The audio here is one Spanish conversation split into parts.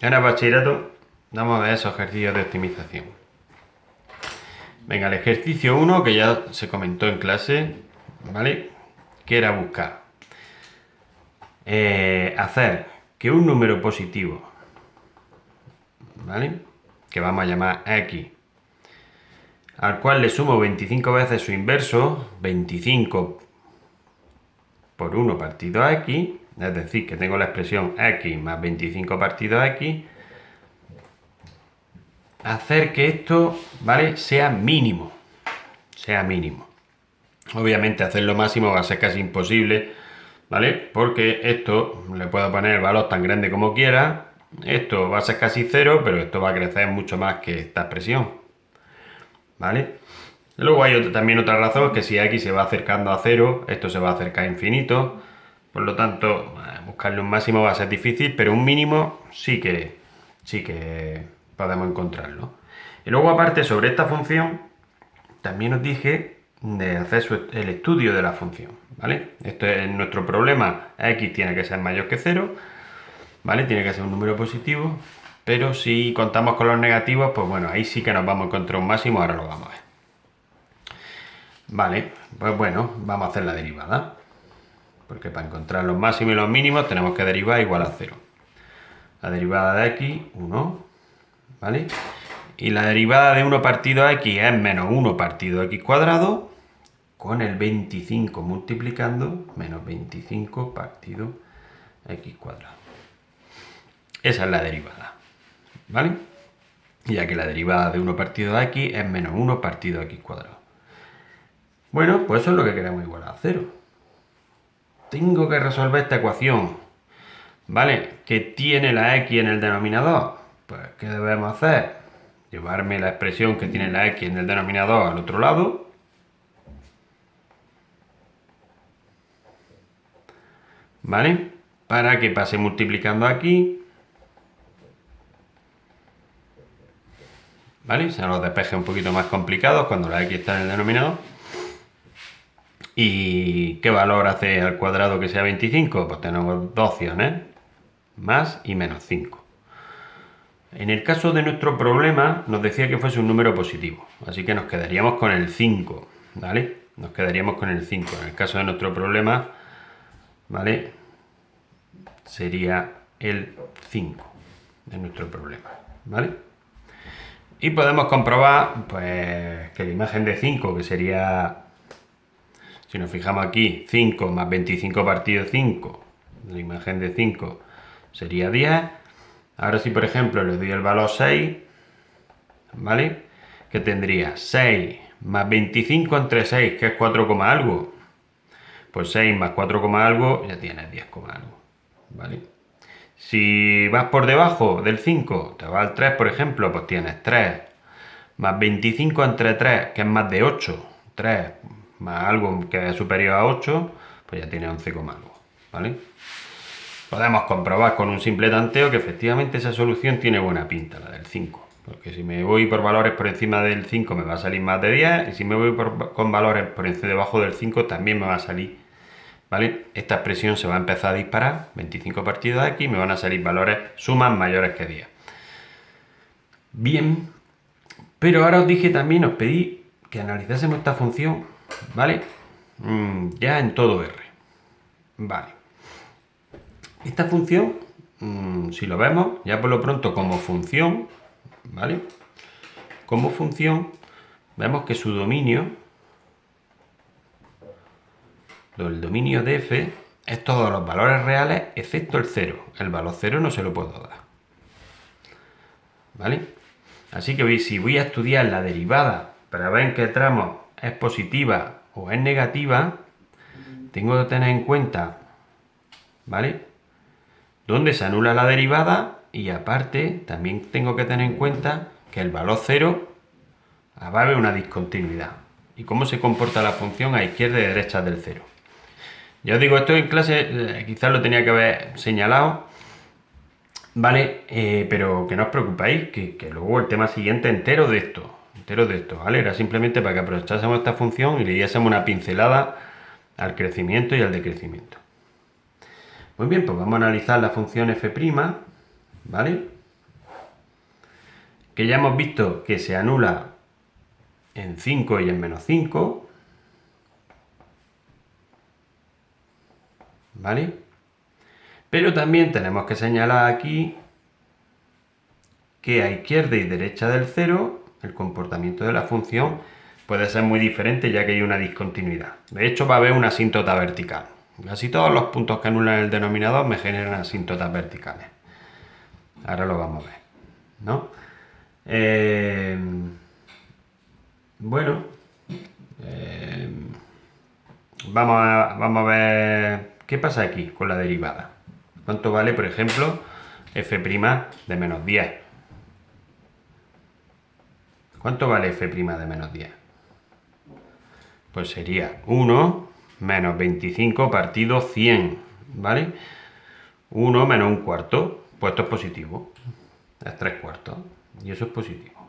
En el bachillerato vamos a ver esos ejercicios de optimización. Venga, el ejercicio 1, que ya se comentó en clase, ¿vale? Que era buscar hacer que un número positivo, ¿vale? Que vamos a llamar x, al cual le sumo 25 veces su inverso, 25 por 1 partido a x, es decir, que tengo la expresión x más 25 partido a x, hacer que esto, ¿vale?, sea mínimo. Obviamente hacerlo máximo va a ser casi imposible, ¿vale? Porque esto le puedo poner el valor tan grande como quiera, esto va a ser casi cero, pero esto va a crecer mucho más que esta expresión, ¿vale? Luego hay también otra razón, que si x se va acercando a cero, esto se va a acercar a infinito, por lo tanto, buscarle un máximo va a ser difícil, pero un mínimo sí que podemos encontrarlo. Y luego aparte, sobre esta función, también os dije de hacer el estudio de la función, ¿vale? Esto es nuestro problema, x tiene que ser mayor que 0, ¿vale? Tiene que ser un número positivo, pero si contamos con los negativos, pues bueno, ahí sí que nos vamos a encontrar un máximo, ahora lo vamos a ver. Vale, pues bueno, vamos a hacer la derivada, porque para encontrar los máximos y los mínimos tenemos que derivar igual a 0. La derivada de x, 1, ¿vale? Y la derivada de 1 partido a x es menos 1 partido a x cuadrado, con el 25 multiplicando menos 25 partido x cuadrado. Esa es la derivada, ¿vale? Ya que la derivada de 1 partido a x es menos 1 partido a x cuadrado. Bueno, pues eso es lo que queremos igualar a 0. Tengo que resolver esta ecuación, ¿vale? Que tiene la x en el denominador. Pues, ¿qué debemos hacer? Llevarme la expresión que tiene la x en el denominador al otro lado. ¿Vale? Para que pase multiplicando aquí. ¿Vale? Se nos despeje un poquito más complicados cuando la x está en el denominador. ¿Y qué valor hace al cuadrado que sea 25? Pues tenemos dos opciones, más y menos 5. En el caso de nuestro problema nos decía que fuese un número positivo, así que nos quedaríamos con el 5, ¿vale? Nos quedaríamos con el 5. En el caso de nuestro problema, ¿vale?, sería el 5 de nuestro problema, ¿vale? Y podemos comprobar, pues, que la imagen de 5, que sería, si nos fijamos aquí, 5 más 25 partido 5, la imagen de 5 sería 10. Ahora si por ejemplo le doy el valor 6, ¿vale?, que tendría 6 más 25 entre 6, que es 4, algo. Pues 6 más 4, algo, ya tienes 10, algo, ¿vale? Si vas por debajo del 5, te vas al 3, por ejemplo, pues tienes 3 más 25 entre 3, que es más de 8, 3 más algo que es superior a 8, pues ya tienes 11, algo, ¿vale? Podemos comprobar con un simple tanteo que efectivamente esa solución tiene buena pinta, la del 5. Porque si me voy por valores por encima del 5 me va a salir más de 10, y si me voy con valores por debajo del 5 también me va a salir, ¿vale? Esta expresión se va a empezar a disparar, 25 partido de aquí, me van a salir valores, sumas mayores que 10. Bien, pero ahora os dije también, os pedí que analizásemos esta función, ¿vale? Ya en todo R. Vale. Esta función, si lo vemos, ya por lo pronto como función, ¿vale? Como función, vemos que su dominio, el dominio de f, es todos los valores reales excepto el 0. El valor 0 no se lo puedo dar, ¿vale? Así que si voy a estudiar la derivada para ver en qué tramo es positiva o es negativa, tengo que tener en cuenta, ¿vale?, dónde se anula la derivada, y aparte también tengo que tener en cuenta que el valor 0 va a haber una discontinuidad. ¿Y cómo se comporta la función a izquierda y derecha del 0? Ya os digo, esto en clase quizás lo tenía que haber señalado, ¿vale? Pero que no os preocupéis, que luego el tema siguiente entero de esto, ¿vale? Era simplemente para que aprovechásemos esta función y le diésemos una pincelada al crecimiento y al decrecimiento. Muy bien, pues vamos a analizar la función f', ¿vale? que ya hemos visto que se anula en 5 y en menos 5, ¿vale? Pero también tenemos que señalar aquí que a izquierda y derecha del 0 el comportamiento de la función puede ser muy diferente ya que hay una discontinuidad. De hecho va a haber una asíntota vertical. Casi todos los puntos que anulan el denominador me generan asíntotas verticales. Ahora lo vamos a ver, ¿no? Bueno, vamos a ver qué pasa aquí con la derivada. ¿Cuánto vale, por ejemplo, f' de menos 10? ¿Cuánto vale f' de menos 10? Pues sería 1 menos 25 partido 100, ¿vale? 1 menos un cuarto, pues esto es positivo, es 3 cuartos, y eso es positivo.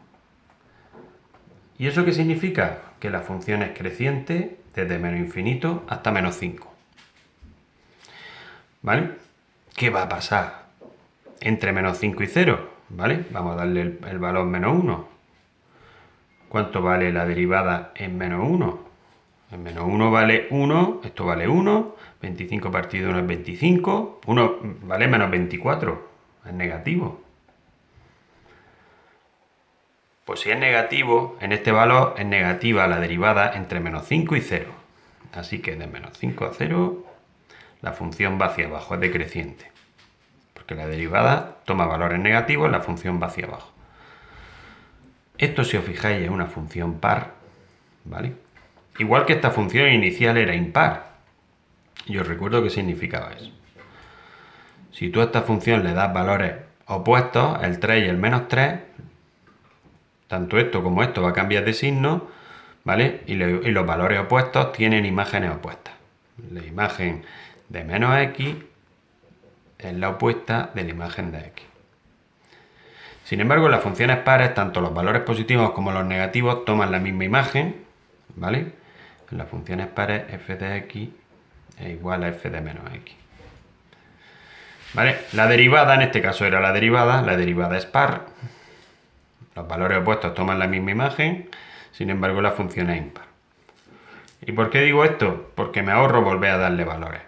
¿Y eso qué significa? Que la función es creciente desde menos infinito hasta menos 5. ¿Vale? ¿Qué va a pasar entre menos 5 y 0? ¿Vale? Vamos a darle el valor menos 1. ¿Cuánto vale la derivada en menos 1? En menos 1 vale 1, esto vale 1, 25 partido 1 es 25, 1 vale menos 24, es negativo. Pues si es negativo, en este valor es negativa la derivada entre menos 5 y 0. Así que de menos 5 a 0, la función va hacia abajo, es decreciente. Porque la derivada toma valores negativos, la función va hacia abajo. Esto, si os fijáis, es una función par, ¿vale? Igual que esta función inicial era impar. Y os recuerdo qué significaba eso. Si tú a esta función le das valores opuestos, el 3 y el menos 3, tanto esto como esto va a cambiar de signo, ¿vale? Y los valores opuestos tienen imágenes opuestas. La imagen de menos x es la opuesta de la imagen de x. Sin embargo, en las funciones pares, tanto los valores positivos como los negativos toman la misma imagen, ¿vale? En las funciones pares, f de x es igual a f de menos x. ¿Vale? La derivada, en este caso era la derivada es par. Los valores opuestos toman la misma imagen, sin embargo la función es impar. ¿Y por qué digo esto? Porque me ahorro volver a darle valores.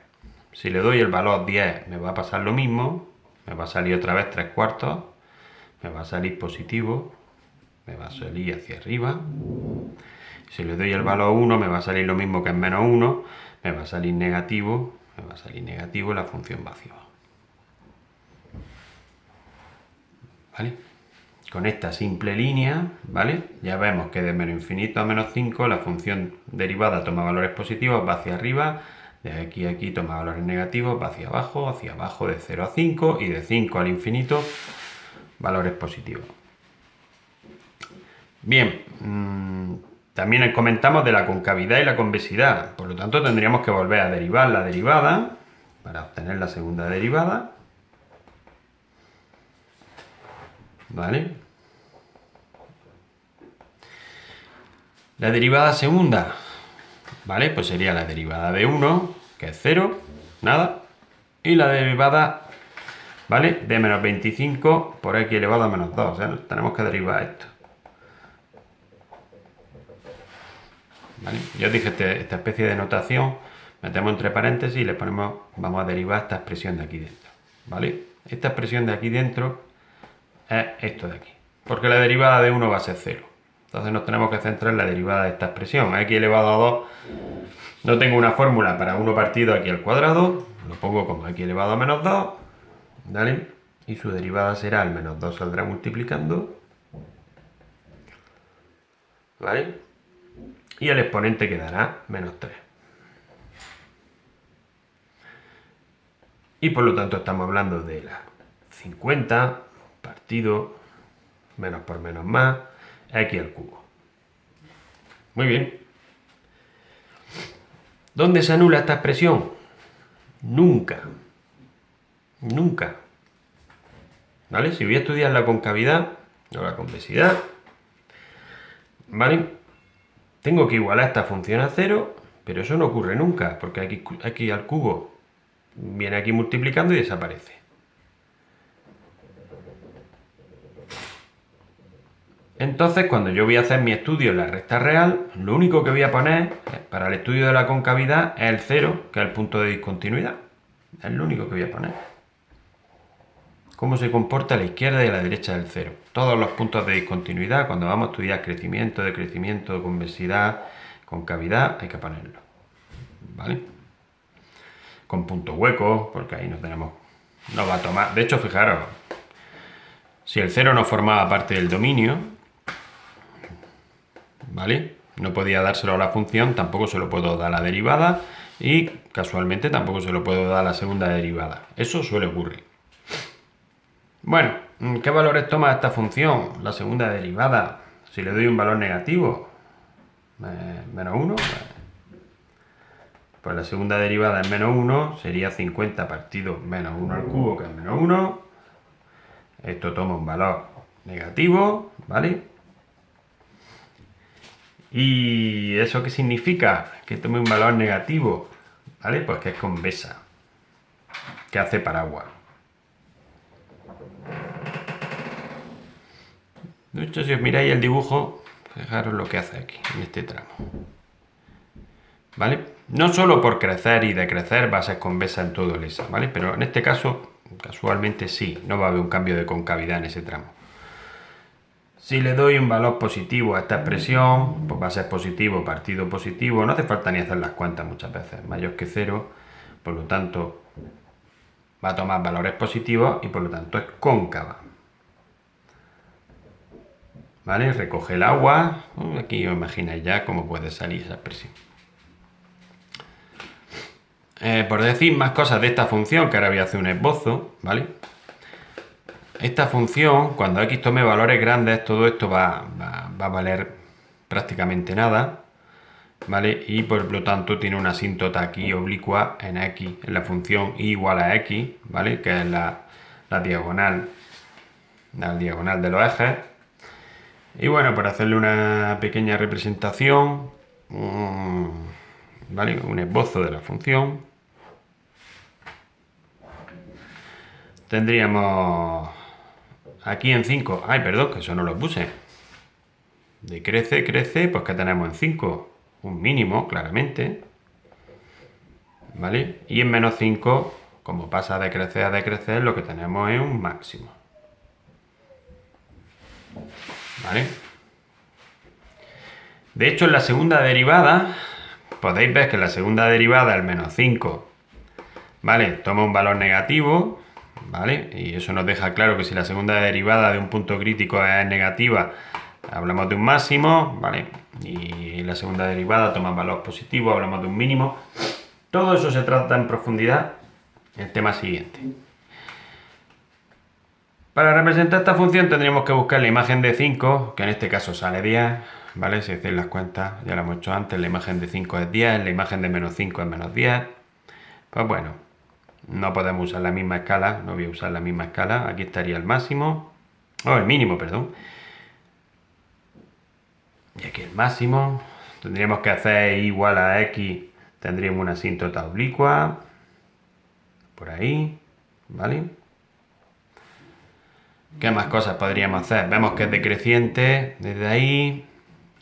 Si le doy el valor 10 me va a pasar lo mismo, me va a salir otra vez 3 cuartos, me va a salir positivo, me va a salir hacia arriba. Si le doy el valor 1 me va a salir lo mismo que en menos 1, me va a salir negativo y la función va hacia abajo. ¿Vale? Con esta simple línea, ¿vale? Ya vemos que de menos infinito a menos 5 la función derivada toma valores positivos, va hacia arriba, de aquí a aquí toma valores negativos, va hacia abajo de 0 a 5 y de 5 al infinito valores positivos. Bien, también comentamos de la concavidad y la convexidad, por lo tanto tendríamos que volver a derivar la derivada para obtener la segunda derivada. ¿Vale? La derivada segunda, ¿vale? Pues sería la derivada de 1, que es 0, nada. Y la derivada, ¿vale? De menos 25 por x elevado a menos 2. O sea, tenemos que derivar esto. ¿Vale? Yo os dije esta especie de notación, metemos entre paréntesis y le ponemos, vamos a derivar esta expresión de aquí dentro. ¿Vale? Esta expresión de aquí dentro es esto de aquí. Porque la derivada de 1 va a ser 0. Entonces nos tenemos que centrar en la derivada de esta expresión. X elevado a 2, no tengo una fórmula para 1 partido aquí al cuadrado. Lo pongo como x elevado a menos 2. ¿Vale? Y su derivada será el menos 2 saldrá multiplicando. ¿Vale? Y el exponente quedará menos 3. Y por lo tanto estamos hablando de la 50 partido menos por menos más x al cubo. Muy bien. ¿Dónde se anula esta expresión? Nunca. Nunca. ¿Vale? Si voy a estudiar la concavidad o la convexidad, ¿vale? Tengo que igualar esta función a 0, pero eso no ocurre nunca, porque x al cubo viene aquí multiplicando y desaparece. Entonces, cuando yo voy a hacer mi estudio en la recta real, lo único que voy a poner para el estudio de la concavidad es el 0, que es el punto de discontinuidad. Es lo único que voy a poner. Cómo se comporta a la izquierda y a la derecha del 0. Todos los puntos de discontinuidad, cuando vamos a estudiar crecimiento, decrecimiento, convexidad, concavidad, hay que ponerlo. ¿Vale? Con puntos huecos, porque ahí no va a tomar. De hecho, fijaros, si el 0 no formaba parte del dominio, ¿vale? No podía dárselo a la función, tampoco se lo puedo dar a la derivada y casualmente tampoco se lo puedo dar a la segunda derivada. Eso suele ocurrir. Bueno, ¿qué valores toma esta función? La segunda derivada, si le doy un valor negativo, menos 1, pues la segunda derivada es menos 1, sería 50 partido menos 1 al cubo, que es menos 1. Esto toma un valor negativo, ¿vale? ¿Y eso qué significa? Que tome un valor negativo, ¿vale? Pues que es convexa, que hace paraguas. De hecho, si os miráis el dibujo, fijaros lo que hace aquí, en este tramo. ¿Vale? No solo por crecer y decrecer va a ser convexa en todo el ESA, ¿vale? Pero en este caso, casualmente sí, no va a haber un cambio de concavidad en ese tramo. Si le doy un valor positivo a esta expresión, pues va a ser positivo, partido positivo. No hace falta ni hacer las cuentas muchas veces, mayor que 0, por lo tanto va a tomar valores positivos y por lo tanto es cóncava. ¿Vale? Recoge el agua. Aquí os imagináis ya cómo puede salir esa expresión. Por decir más cosas de esta función, que ahora voy a hacer un esbozo, ¿vale? Esta función, cuando x tome valores grandes, todo esto va a valer prácticamente nada, ¿vale? Y por lo tanto tiene una asíntota aquí oblicua en x, en la función y igual a x, ¿vale? Que es la diagonal de los ejes. Y bueno, para hacerle una pequeña representación, ¿vale? Un esbozo de la función. Tendríamos aquí en 5, ay, perdón, que eso no lo puse. Decrece, crece, pues que tenemos en 5, un mínimo, claramente. ¿Vale? Y en menos 5, como pasa de crecer a decrecer, lo que tenemos es un máximo. ¿Vale? De hecho, en la segunda derivada, podéis ver que en la segunda derivada, el menos 5, ¿vale? Toma un valor negativo, ¿vale? Y eso nos deja claro que si la segunda derivada de un punto crítico es negativa, hablamos de un máximo, ¿vale? Y la segunda derivada toma valor positivo, hablamos de un mínimo. Todo eso se trata en profundidad en el tema siguiente. Para representar esta función tendríamos que buscar la imagen de 5, que en este caso sale 10, ¿vale? Si hacéis las cuentas, ya lo hemos hecho antes, la imagen de 5 es 10, la imagen de menos 5 es menos 10. Pues bueno, no podemos usar la misma escala, no voy a usar la misma escala, aquí estaría el máximo, el mínimo, perdón. Y aquí el máximo, tendríamos que hacer igual a x, tendríamos una asíntota oblicua, por ahí, ¿vale? ¿Qué más cosas podríamos hacer? Vemos que es decreciente desde ahí,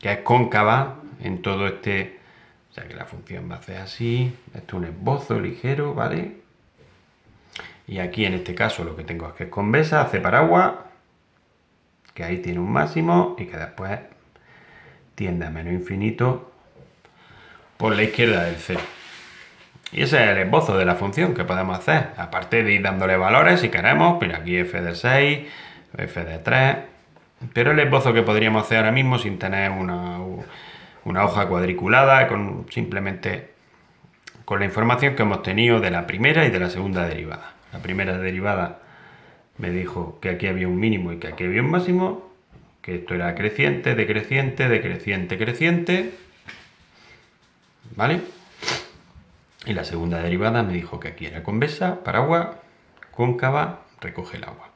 que es cóncava en todo este... O sea que la función va a hacer así, esto es un esbozo ligero, ¿vale? Y aquí en este caso lo que tengo es que es convexa, hace paraguas, que ahí tiene un máximo y que después tiende a menos infinito por la izquierda del 0. Y ese es el esbozo de la función que podemos hacer, aparte de ir dándole valores si queremos, pero aquí f de 6, f de 3, pero el esbozo que podríamos hacer ahora mismo sin tener una hoja cuadriculada, simplemente con la información que hemos tenido de la primera y de la segunda derivada. La primera derivada me dijo que aquí había un mínimo y que aquí había un máximo, que esto era creciente, decreciente, decreciente, creciente, ¿vale? Y la segunda derivada me dijo que aquí era convexa, paraguas, cóncava, recoge el agua.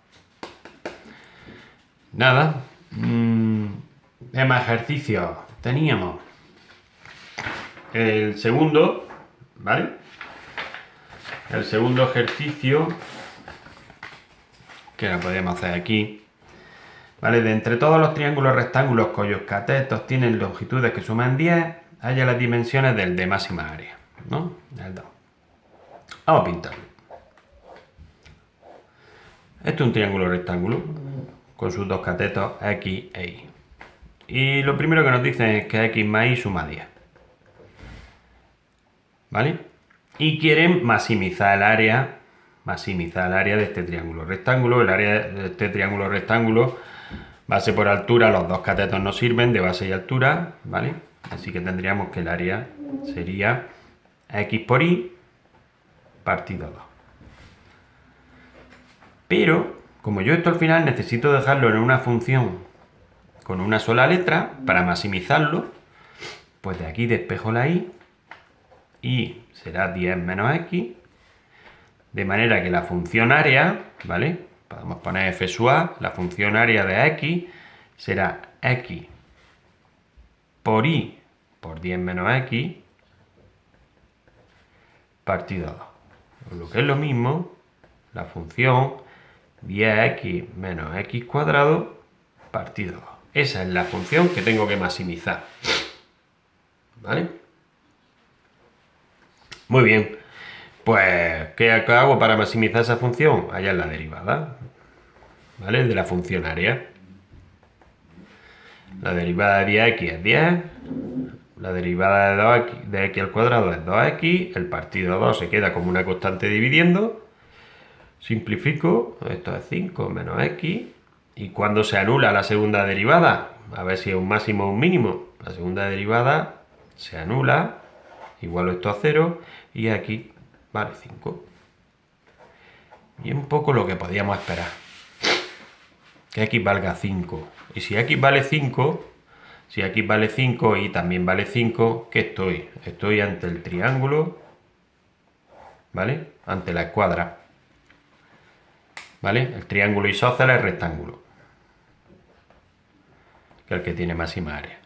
Nada. Más ejercicios. Teníamos el segundo, ¿vale? El segundo ejercicio, que lo podemos hacer aquí, ¿Vale? De entre todos los triángulos rectángulos cuyos catetos tienen longitudes que suman 10, haya las dimensiones del de máxima área, ¿no? El 2. Vamos a pintarlo. Esto es un triángulo rectángulo con sus dos catetos X e Y. Y lo primero que nos dicen es que X más Y suma 10. ¿Vale? Y quieren maximizar el área de este triángulo rectángulo. El área de este triángulo rectángulo, base por altura, los dos catetos nos sirven de base y altura, ¿vale? Así que tendríamos que el área sería X por Y partido 2. Pero, como yo esto al final necesito dejarlo en una función con una sola letra para maximizarlo, pues de aquí despejo la Y y será 10 menos X, de manera que la función área, ¿vale? Podemos poner f sub a, la función área de X será X por Y por 10 menos X partido 2. Lo que es lo mismo, la función 10x menos x cuadrado partido 2. Esa es la función que tengo que maximizar. ¿Vale? Muy bien. Pues, ¿qué hago para maximizar esa función? Allá en la derivada. ¿Vale? De la función área. La derivada de 10x es 10. La derivada de 2x, de x al cuadrado es 2x. El partido 2 se queda como una constante dividiendo. Simplifico, esto es 5 menos x. ¿Y cuándo se anula la segunda derivada? A ver si es un máximo o un mínimo. La segunda derivada se anula, igualo esto a 0, y aquí vale 5. Y un poco lo que podíamos esperar. Que x valga 5. Y si x vale 5, si x vale 5 y también vale 5, ¿qué estoy? Estoy ante el triángulo, ¿vale? Ante la escuadra. ¿Vale? El triángulo isósceles rectángulo, que es el que tiene máxima área.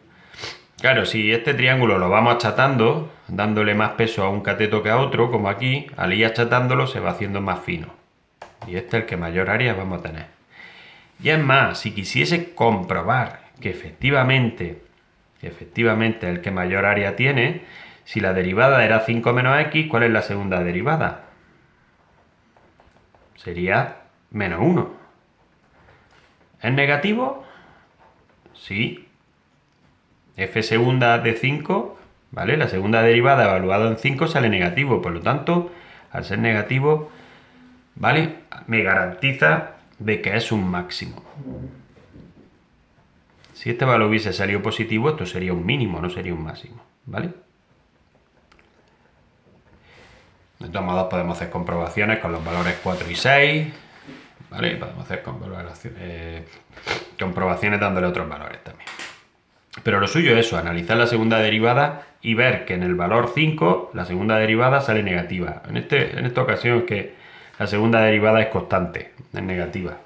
Claro, si este triángulo lo vamos achatando, dándole más peso a un cateto que a otro, como aquí, al ir achatándolo se va haciendo más fino. Y este es el que mayor área vamos a tener. Y es más, si quisiese comprobar que efectivamente el que mayor área tiene, si la derivada era 5 menos x, ¿cuál es la segunda derivada? Sería menos 1. ¿Es negativo? Sí. F segunda de 5, ¿vale? La segunda derivada evaluada en 5 sale negativo, por lo tanto, al ser negativo, ¿vale? Me garantiza de que es un máximo. Si este valor hubiese salido positivo, esto sería un mínimo, no sería un máximo, ¿vale? De todos modos, podemos hacer comprobaciones con los valores 4 y 6, ¿vale? Podemos hacer comprobaciones dándole otros valores también. Pero lo suyo es eso, analizar la segunda derivada y ver que en el valor 5 la segunda derivada sale negativa. En esta ocasión es que la segunda derivada es constante, es negativa.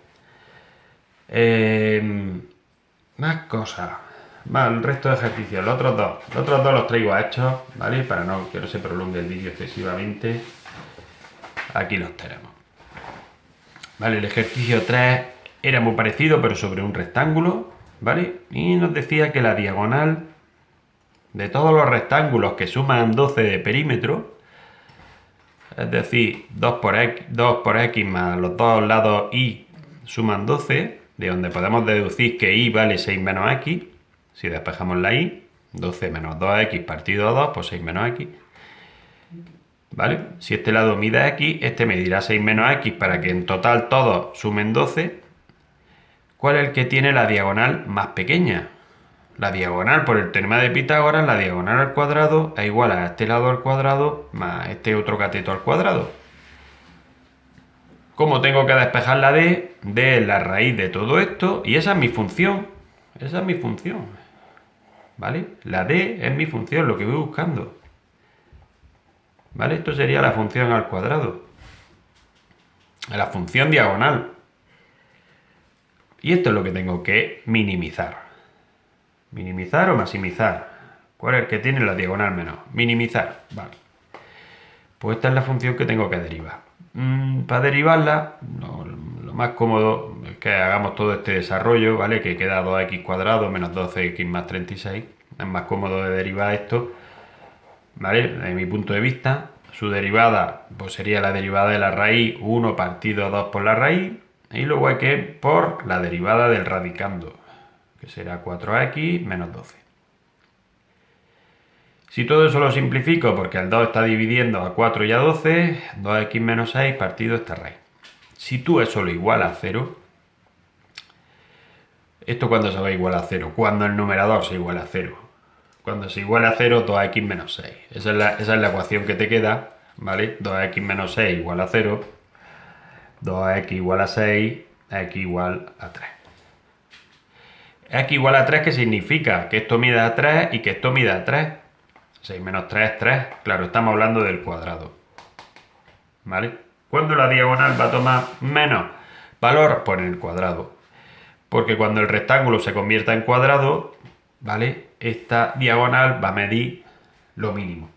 Más cosas. Más el resto de ejercicios. Los otros dos los traigo hechos, ¿vale? Para que no se prolongue el vídeo excesivamente. Aquí los tenemos. Vale, el ejercicio 3 era muy parecido, pero sobre un rectángulo, ¿vale? Y nos decía que la diagonal de todos los rectángulos que suman 12 de perímetro, es decir, 2 por x más los dos lados y suman 12, de donde podemos deducir que y vale 6 menos x, si despejamos la y, 12 menos 2x partido 2, pues 6 menos x. ¿Vale? Si este lado mide x, este medirá 6 menos x para que en total todos sumen 12. ¿Cuál es el que tiene la diagonal más pequeña? La diagonal, por el teorema de Pitágoras, la diagonal al cuadrado es igual a este lado al cuadrado más este otro cateto al cuadrado. ¿Cómo tengo que despejar la d? D es la raíz de todo esto y esa es mi función. Esa es mi función. ¿Vale? La d es mi función, lo que voy buscando. ¿Vale? Esto sería la función al cuadrado. La función diagonal. Y esto es lo que tengo que minimizar. ¿Minimizar o maximizar? ¿Cuál es el que tiene la diagonal menos? Minimizar. Vale. Pues esta es la función que tengo que derivar. Para derivarla, lo más cómodo es que hagamos todo este desarrollo, ¿vale? Que queda 2x cuadrado menos 12x más 36. Es más cómodo de derivar esto, ¿vale? Desde mi punto de vista, su derivada pues sería la derivada de la raíz 1 partido 2 por la raíz, y luego hay que por la derivada del radicando, que será 4x menos 12. Si todo eso lo simplifico, porque el 2 está dividiendo a 4 y a 12, 2x menos 6 partido esta raíz. Si tú eso lo igualas a 0, ¿esto cuándo se va a igualar a 0? Cuando el numerador se iguala a 0. Cuando se iguala a 0, 2x menos 6. Esa es la ecuación que te queda, ¿vale? 2x menos 6 igual a 0, 2x igual a 6, x igual a 3. X igual a 3, ¿qué significa? Que esto mida a 3 y que esto mida a 3. 6 menos 3 es 3. Claro, estamos hablando del cuadrado, ¿vale? Cuando la diagonal va a tomar menos valor, por el cuadrado. Porque cuando el rectángulo se convierta en cuadrado, ¿vale? Esta diagonal va a medir lo mínimo.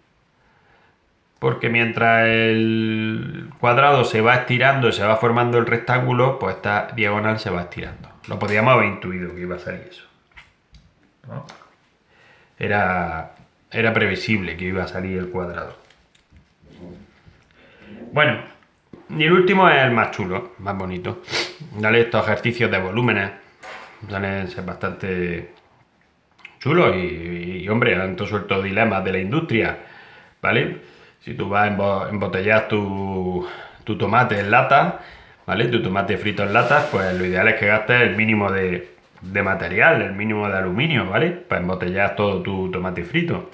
Porque mientras el cuadrado se va estirando y se va formando el rectángulo, pues esta diagonal se va estirando. Lo podíamos haber intuido que iba a salir eso, ¿no? Era previsible que iba a salir el cuadrado. Bueno, y el último es el más chulo, más bonito. Dale, estos ejercicios de volúmenes suelen ser bastante chulos y hombre, han suelto dilemas de la industria, ¿vale? Si tú vas a embotellar tu tomate en lata, ¿vale? Tu tomate frito en lata, pues lo ideal es que gastes el mínimo de material, el mínimo de aluminio, ¿vale? Para embotellar todo tu tomate frito.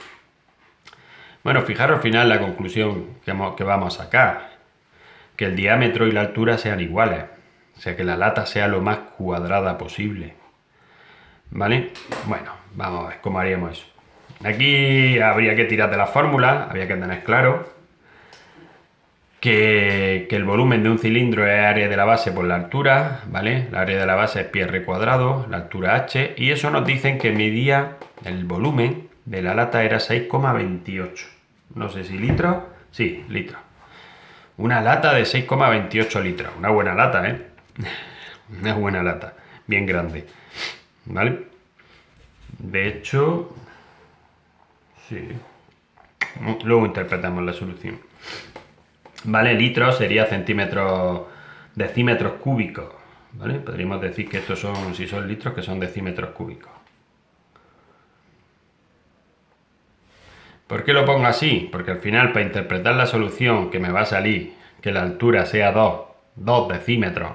Bueno, fijaros al final la conclusión que vamos a sacar. Que el diámetro y la altura sean iguales. O sea, que la lata sea lo más cuadrada posible, ¿vale? Bueno, vamos a ver cómo haríamos eso. Aquí habría que tirar de la fórmula, habría que tener claro que el volumen de un cilindro es área de la base por la altura, ¿vale? La área de la base es pi r cuadrado, la altura h, y eso nos dicen que medía el volumen de la lata era 6,28. No sé si litros, sí, litros. Una lata de 6,28 litros, una buena lata, ¿eh? Una buena lata, bien grande, ¿vale? De hecho, sí. Luego interpretamos la solución. ¿Vale? Litros sería centímetros, decímetros cúbicos, ¿vale? Podríamos decir que estos son, si son litros, que son decímetros cúbicos. ¿Por qué lo pongo así? Porque al final, para interpretar la solución que me va a salir, que la altura sea 2 decímetros,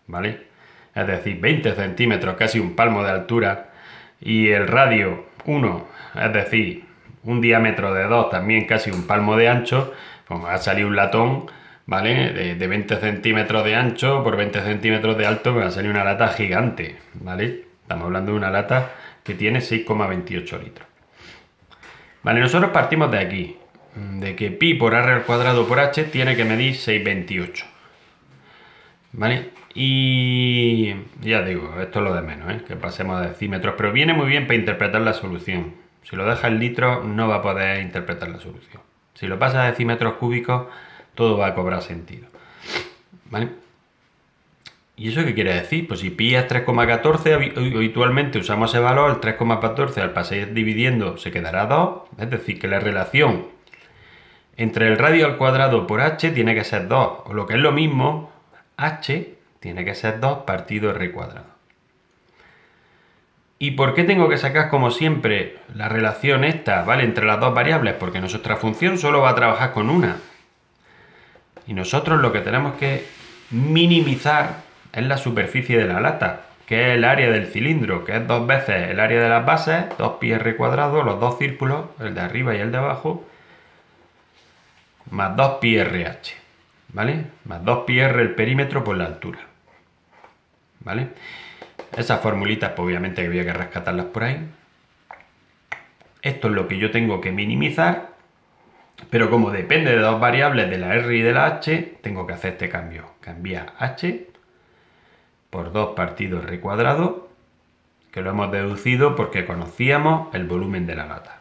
¿vale? Es decir, 20 centímetros, casi un palmo de altura, y el radio 1, es decir, un diámetro de 2, también casi un palmo de ancho, pues me va a salir un latón, ¿vale? De 20 centímetros de ancho por 20 centímetros de alto, me va a salir una lata gigante, ¿vale? Estamos hablando de una lata que tiene 6,28 litros. Vale, nosotros partimos de aquí, de que pi por r al cuadrado por h tiene que medir 6,28. ¿Vale? Y ya digo, esto es lo de menos, ¿eh? Que pasemos a decímetros, pero viene muy bien para interpretar la solución. Si lo dejas en litros, no va a poder interpretar la solución. Si lo pasas a decímetros cúbicos, todo va a cobrar sentido, ¿vale? ¿Y eso qué quiere decir? Pues si pi es 3,14, habitualmente usamos ese valor, el 3,14 al pasar dividiendo se quedará 2, es decir, que la relación entre el radio al cuadrado por h tiene que ser 2, o lo que es lo mismo, h tiene que ser 2 partido r cuadrado. ¿Y por qué tengo que sacar, como siempre, la relación esta, ¿vale? Entre las dos variables? Porque nuestra función solo va a trabajar con una. Y nosotros lo que tenemos que minimizar es la superficie de la lata, que es el área del cilindro, que es 2 veces el área de las bases, 2 pi r cuadrado, los dos círculos, el de arriba y el de abajo, más 2 pi RH, ¿vale? Más 2 pi r el perímetro por la altura, ¿vale? Esas formulitas, pues obviamente había que rescatarlas por ahí. Esto es lo que yo tengo que minimizar, pero como depende de dos variables, de la r y de la h, tengo que hacer este cambio. Cambiar h por 2 partido r cuadrado, que lo hemos deducido porque conocíamos el volumen de la lata.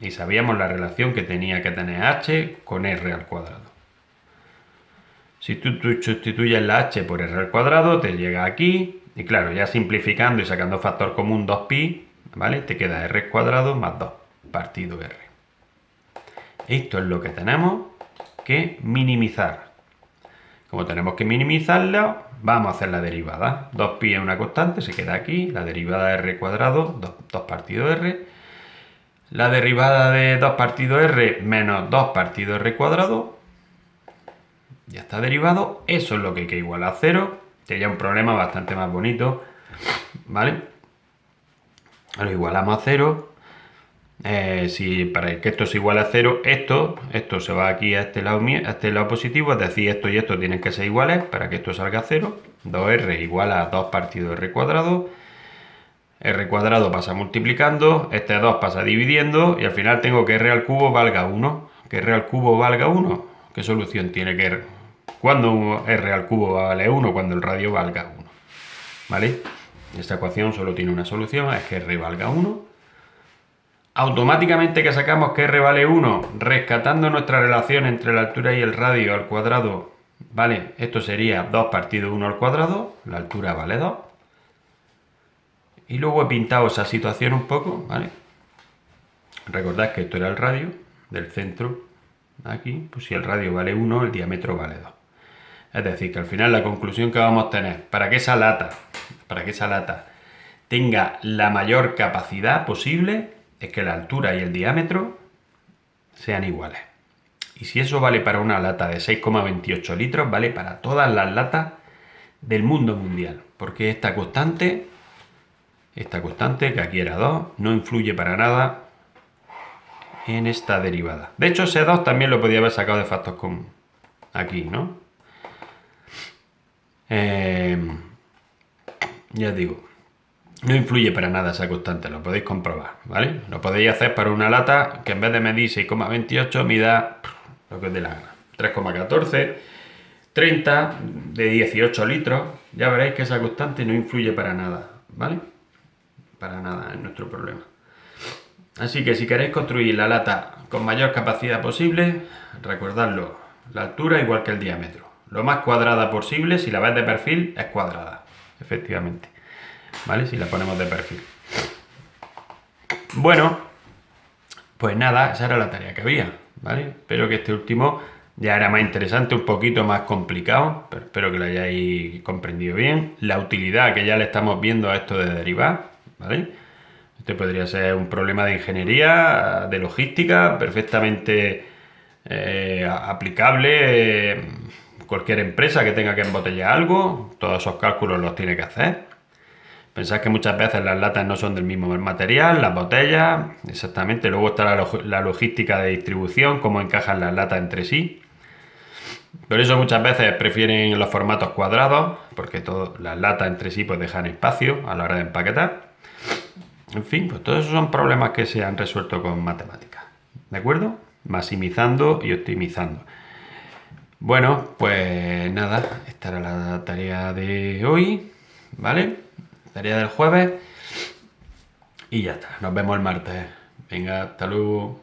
Y sabíamos la relación que tenía que tener h con r al cuadrado. Si tú sustituyes la h por r al cuadrado, te llega aquí. Y claro, ya simplificando y sacando factor común 2pi, ¿vale? Te queda r cuadrado más 2 partido r. Esto es lo que tenemos que minimizar. Como tenemos que minimizarlo, vamos a hacer la derivada. 2pi es una constante, se queda aquí. La derivada de r cuadrado, 2 partido r. La derivada de 2 partido r menos 2 partido r cuadrado. Ya está derivado. Eso es lo que hay que igualar a 0. Sería un problema bastante más bonito. ¿Vale? Lo igualamos a 0. Si para que esto se iguale a 0, esto se va aquí a este lado positivo, es decir, esto y esto tienen que ser iguales para que esto salga a 0. 2r igual a 2 partido r cuadrado. R cuadrado pasa multiplicando, este 2 pasa dividiendo y al final tengo que r al cubo valga 1. Que r al cubo valga 1. ¿Qué solución tiene que r? ¿Cuándo r al cubo vale 1? Cuando el radio valga 1. ¿Vale? Esta ecuación solo tiene una solución, es que r valga 1. Automáticamente que sacamos que r vale 1, rescatando nuestra relación entre la altura y el radio al cuadrado, ¿vale? Esto sería 2 partido 1 al cuadrado, la altura vale 2. Y luego he pintado esa situación un poco, ¿vale? Recordad que esto era el radio del centro, aquí, pues si el radio vale 1, el diámetro vale 2. Es decir, que al final la conclusión que vamos a tener, para que esa lata tenga la mayor capacidad posible, es que la altura y el diámetro sean iguales. Y si eso vale para una lata de 6,28 litros, vale para todas las latas del mundo mundial. Porque esta constante, que aquí era 2, no influye para nada en esta derivada. De hecho, ese 2 también lo podía haber sacado de factor común. Aquí, ¿no? Ya digo, no influye para nada esa constante, lo podéis comprobar, ¿vale? Lo podéis hacer para una lata que en vez de medir 6,28 mida lo que os dé la gana. 3,14, 30, de 18 litros. Ya veréis que esa constante no influye para nada, ¿vale? Para nada en nuestro problema. Así que si queréis construir la lata con mayor capacidad posible, recordadlo, la altura igual que el diámetro. Lo más cuadrada posible, si la ves de perfil, es cuadrada, efectivamente. ¿Vale? Si la ponemos de perfil. Bueno, pues nada, esa era la tarea que había, ¿vale? Espero que este último ya era más interesante, un poquito más complicado, pero espero que lo hayáis comprendido bien. La utilidad que ya le estamos viendo a esto de derivar, ¿vale? Este podría ser un problema de ingeniería, de logística, perfectamente aplicable. Cualquier empresa que tenga que embotellar algo, todos esos cálculos los tiene que hacer. Pensad que muchas veces las latas no son del mismo material, las botellas, exactamente. Luego está la logística de distribución, cómo encajan las latas entre sí. Por eso muchas veces prefieren los formatos cuadrados, porque las latas entre sí pues dejan espacio a la hora de empaquetar. En fin, pues todos esos son problemas que se han resuelto con matemáticas. ¿De acuerdo? Maximizando y optimizando. Bueno, pues nada, esta era la tarea de hoy, ¿vale? Tarea del jueves y ya está. Nos vemos el martes. Venga, hasta luego.